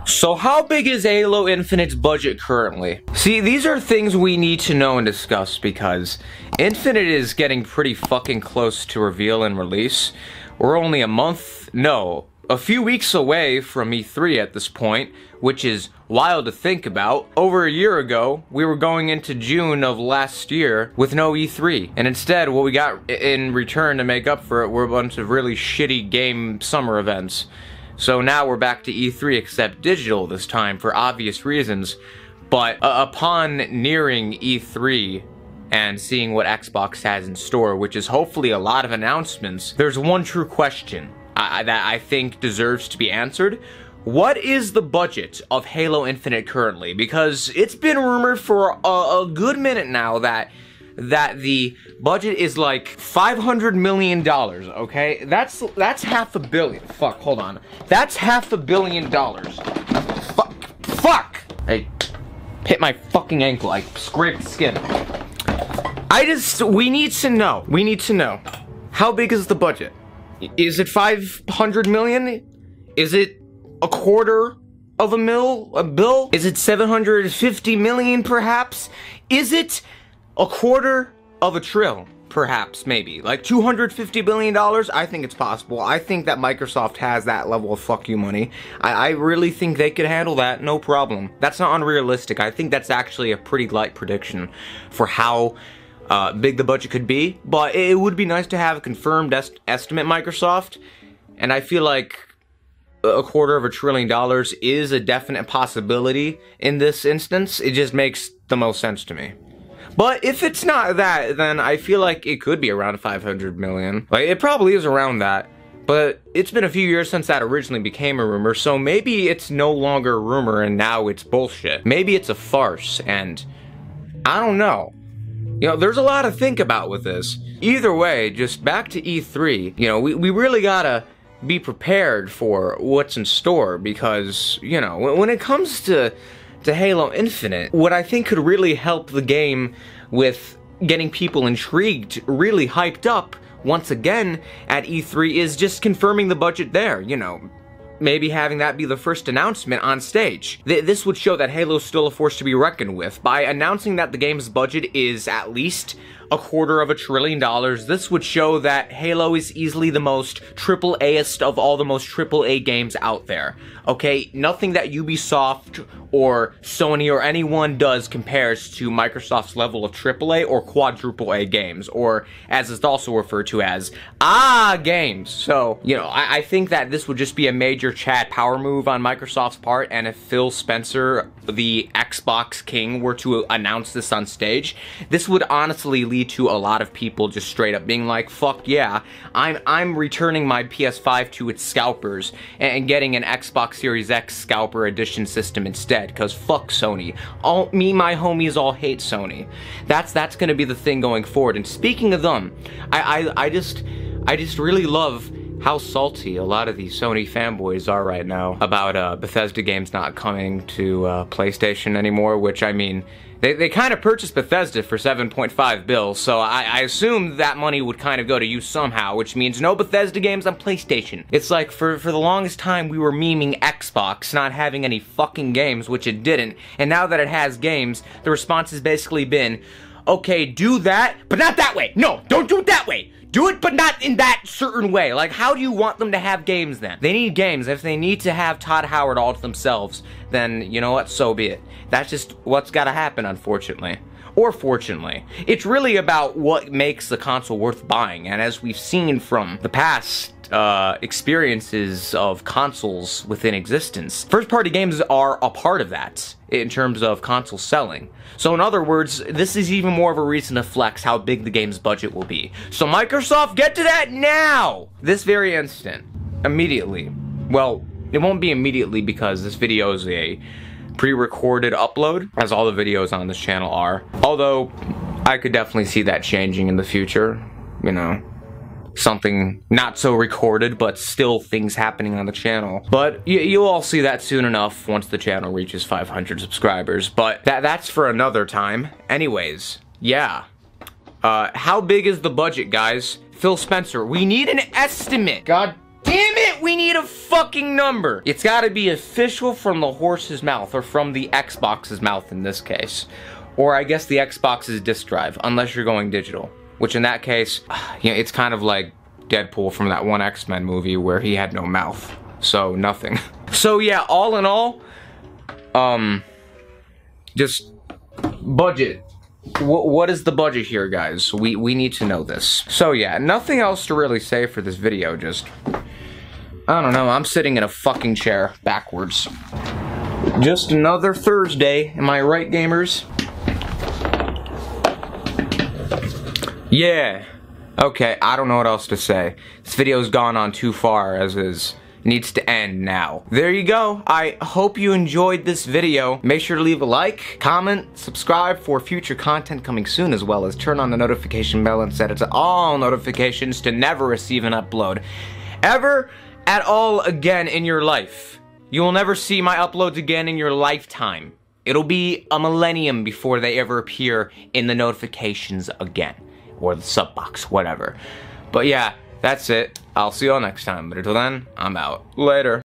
So how big is Halo Infinite's budget currently? See, these are things we need to know and discuss because Infinite is getting pretty fucking close to reveal and release. We're only a few weeks away from E3 at this point, which is wild to think about. Over a year ago, we were going into June of last year with no E3. And instead, what we got in return to make up for it were a bunch of really shitty game summer events. So now we're back to E3 except digital this time for obvious reasons. But upon nearing E3 and seeing what Xbox has in store, which is hopefully a lot of announcements, there's one true question that I think deserves to be answered. What is the budget of Halo Infinite currently? Because it's been rumored for a good minute now that the budget is like $500 million, okay? That's $500 million. Fuck, hold on. That's $500 million. Fuck! I hit my fucking ankle. I scraped skin. We need to know. How big is the budget? Is it 500 million? Is it a quarter of a bill? Is it 750 million perhaps? Is it a quarter of a trill, perhaps, maybe? Like $250 billion? I think it's possible. I think that Microsoft has that level of fuck you money. I really think they could handle that, no problem. That's not unrealistic. I think that's actually a pretty light prediction for how big the budget could be. But it would be nice to have a confirmed estimate, Microsoft. And I feel like a quarter of $1 trillion is a definite possibility in this instance. It just makes the most sense to me. But if it's not that, then I feel like it could be around 500 million. Like, it probably is around that. But it's been a few years since that originally became a rumor, so maybe it's no longer a rumor and now it's bullshit. Maybe it's a farce, and I don't know. You know, there's a lot to think about with this. Either way, just back to E3, you know, we really gotta be prepared for what's in store because, you know, when it comes to Halo Infinite, what I think could really help the game with getting people intrigued, really hyped up once again at E3 is just confirming the budget there, you know. Maybe having that be the first announcement on stage. This would show that Halo's still a force to be reckoned with. By announcing that the game's budget is at least a quarter of $1 trillion, this would show that Halo is easily the most AAA-est of all the most AAA games out there. Okay, nothing that Ubisoft or Sony or anyone does compares to Microsoft's level of AAA or quadruple A games, or as it's also referred to as games. So, you know, I think that this would just be a major Chad power move on Microsoft's part, and if Phil Spencer, the Xbox king, were to announce this on stage, this would honestly lead to a lot of people just straight up being like, fuck yeah, I'm returning my PS5 to its scalpers and getting an Xbox Series X scalper edition system instead, because fuck Sony. My homies all hate Sony. That's gonna be the thing going forward. And speaking of them, I just really love how salty a lot of these Sony fanboys are right now about Bethesda games not coming to PlayStation anymore, which, I mean, they kind of purchased Bethesda for $7.5 billion, so I assume that money would kind of go to you somehow, which means no Bethesda games on PlayStation. It's like, for the longest time, we were memeing Xbox not having any fucking games, which it didn't, and now that it has games, the response has basically been, okay, do that, but not that way. No, don't do it that way. Do it, but not in that certain way. Like, how do you want them to have games then? They need games. If they need to have Todd Howard all to themselves, then, you know what, so be it. That's just what's gotta happen, unfortunately. Or fortunately. It's really about what makes the console worth buying, and as we've seen from the past experiences of consoles within existence, first-party games are a part of that in terms of console selling. So in other words, this is even more of a reason to flex how big the game's budget will be. So Microsoft, get to that now! This very instant. Immediately. Well, it won't be immediately because this video is a pre-recorded upload, as all the videos on this channel are. Although, I could definitely see that changing in the future, you know. Something not so recorded, but still things happening on the channel. But you'll all see that soon enough once the channel reaches 500 subscribers. But that's for another time. Anyways, yeah. How big is the budget, guys? Phil Spencer, we need an estimate. God Damn it, we need a fucking number. It's gotta be official from the horse's mouth, or from the Xbox's mouth in this case. Or I guess the Xbox's disk drive, unless you're going digital. Which in that case, you know, it's kind of like Deadpool from that one X-Men movie where he had no mouth. So, nothing. So yeah, all in all, just budget. What is the budget here, guys? We need to know this. So yeah, nothing else to really say for this video, just, I don't know, I'm sitting in a fucking chair backwards. Just another Thursday, am I right, gamers? Yeah. Okay, I don't know what else to say. This video's gone on too far as is. It needs to end now. There you go. I hope you enjoyed this video. Make sure to leave a like, comment, subscribe for future content coming soon, as well as turn on the notification bell and set it to all notifications to never receive an upload ever at all again in your life. You will never see my uploads again in your lifetime. It'll be a millennium before they ever appear in the notifications again. Or the sub box, whatever. But yeah, that's it. I'll see you all next time. But until then, I'm out. Later.